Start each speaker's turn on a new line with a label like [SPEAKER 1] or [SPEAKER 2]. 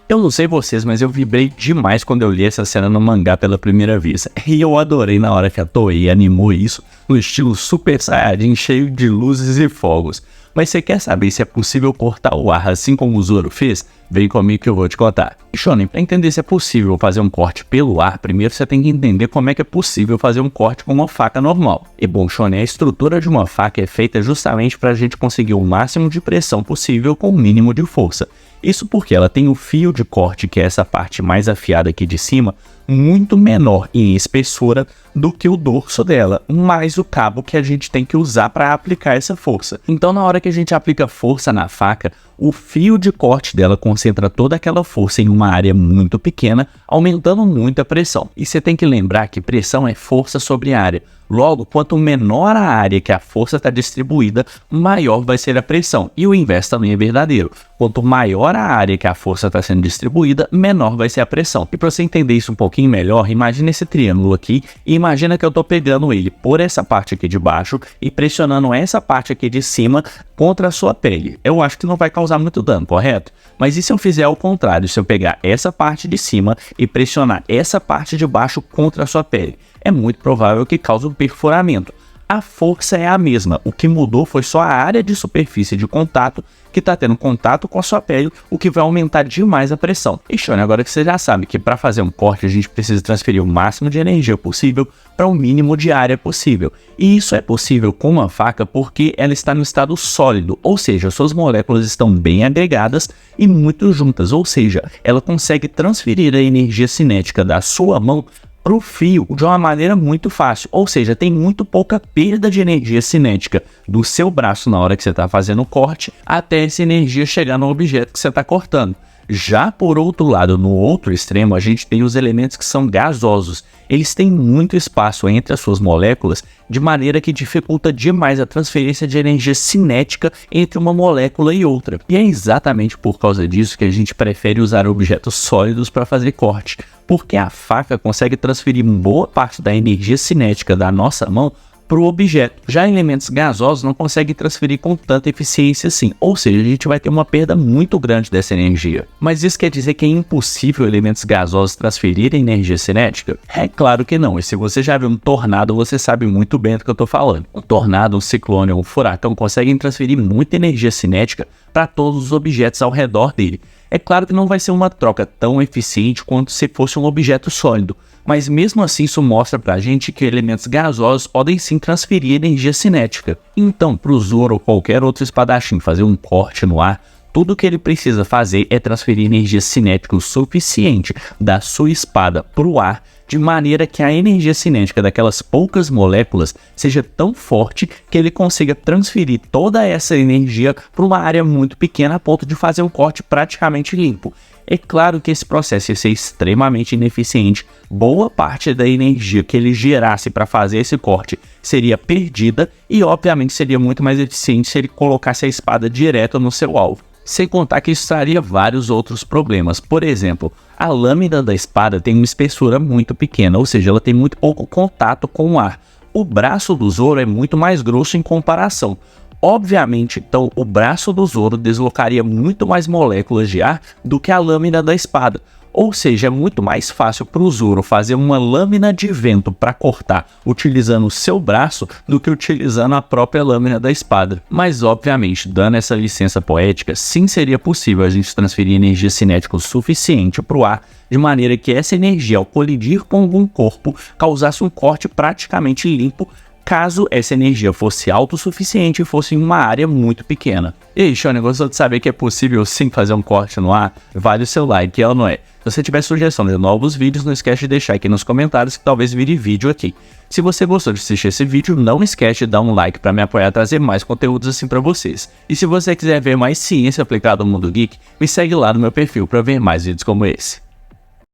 [SPEAKER 1] Eu não sei vocês, mas eu vibrei demais quando eu li essa cena no mangá pela primeira vez. E eu adorei na hora que a Toei animou isso no estilo Super Saiyajin cheio de luzes e fogos. Mas você quer saber se é possível cortar o ar assim como o Zoro fez? Vem comigo que eu vou te contar. Shonen, para entender se é possível fazer um corte pelo ar, primeiro você tem que entender como é que é possível fazer um corte com uma faca normal. E bom, Shonen, a estrutura de uma faca é feita justamente para a gente conseguir o máximo de pressão possível com o mínimo de força. Isso porque ela tem o fio de corte, que é essa parte mais afiada aqui de cima, muito menor em espessura do que o dorso dela, mais o cabo que a gente tem que usar para aplicar essa força. Então na hora que a gente aplica força na faca, o fio de corte dela concentra toda aquela força em uma área muito pequena, aumentando muito a pressão. E você tem que lembrar que pressão é força sobre área. Logo, quanto menor a área que a força está distribuída, maior vai ser a pressão. E o inverso também é verdadeiro. Quanto maior a área que a força está sendo distribuída, menor vai ser a pressão. E para você entender isso um pouquinho melhor, imagina esse triângulo aqui e imagina que eu estou pegando ele por essa parte aqui de baixo e pressionando essa parte aqui de cima contra a sua pele. Eu acho que não vai causar muito dano, correto? Mas e se eu fizer ao contrário? Se eu pegar essa parte de cima e pressionar essa parte de baixo contra a sua pele? É muito provável que cause um perfuramento. A força é a mesma, o que mudou foi só a área de superfície de contato que está tendo contato com a sua pele, o que vai aumentar demais a pressão. E Shonen, agora que você já sabe que para fazer um corte a gente precisa transferir o máximo de energia possível para o mínimo de área possível. E isso é possível com uma faca porque ela está no estado sólido, ou seja, suas moléculas estão bem agregadas e muito juntas, ou seja, ela consegue transferir a energia cinética da sua mão para o fio de uma maneira muito fácil, ou seja, tem muito pouca perda de energia cinética do seu braço na hora que você está fazendo o corte até essa energia chegar no objeto que você está cortando. Já por outro lado, no outro extremo, a gente tem os elementos que são gasosos. Eles têm muito espaço entre as suas moléculas, de maneira que dificulta demais a transferência de energia cinética entre uma molécula e outra. E é exatamente por causa disso que a gente prefere usar objetos sólidos para fazer corte, porque a faca consegue transferir boa parte da energia cinética da nossa mão para o objeto. Já elementos gasosos não conseguem transferir com tanta eficiência assim, ou seja, a gente vai ter uma perda muito grande dessa energia. Mas isso quer dizer que é impossível elementos gasosos transferirem energia cinética? É claro que não, e se você já viu um tornado, você sabe muito bem do que eu estou falando. Um tornado, um ciclone ou um furacão conseguem transferir muita energia cinética para todos os objetos ao redor dele. É claro que não vai ser uma troca tão eficiente quanto se fosse um objeto sólido, mas mesmo assim isso mostra pra gente que elementos gasosos podem sim transferir energia cinética. Então, pro Zoro ou qualquer outro espadachim fazer um corte no ar, tudo que ele precisa fazer é transferir energia cinética o suficiente da sua espada pro ar, de maneira que a energia cinética daquelas poucas moléculas seja tão forte que ele consiga transferir toda essa energia para uma área muito pequena a ponto de fazer um corte praticamente limpo. É claro que esse processo ia ser extremamente ineficiente, boa parte da energia que ele gerasse para fazer esse corte seria perdida e obviamente seria muito mais eficiente se ele colocasse a espada direto no seu alvo. Sem contar que isso traria vários outros problemas. Por exemplo, a lâmina da espada tem uma espessura muito pequena, ou seja, ela tem muito pouco contato com o ar. O braço do Zoro é muito mais grosso em comparação. Obviamente, então, o braço do Zoro deslocaria muito mais moléculas de ar do que a lâmina da espada. Ou seja, é muito mais fácil para o Zoro fazer uma lâmina de vento para cortar utilizando o seu braço do que utilizando a própria lâmina da espada. Mas obviamente, dando essa licença poética, sim seria possível a gente transferir energia cinética o suficiente para o ar, de maneira que essa energia, ao colidir com algum corpo, causasse um corte praticamente limpo, caso essa energia fosse autossuficiente e fosse em uma área muito pequena. E aí, Shonen, gostou de saber que é possível sim fazer um corte no ar? Vale o seu like, é ou não é? Se você tiver sugestão de novos vídeos, não esquece de deixar aqui nos comentários que talvez vire vídeo aqui. Se você gostou de assistir esse vídeo, não esquece de dar um like para me apoiar a trazer mais conteúdos assim para vocês. E se você quiser ver mais ciência aplicada ao mundo geek, me segue lá no meu perfil para ver mais vídeos como esse.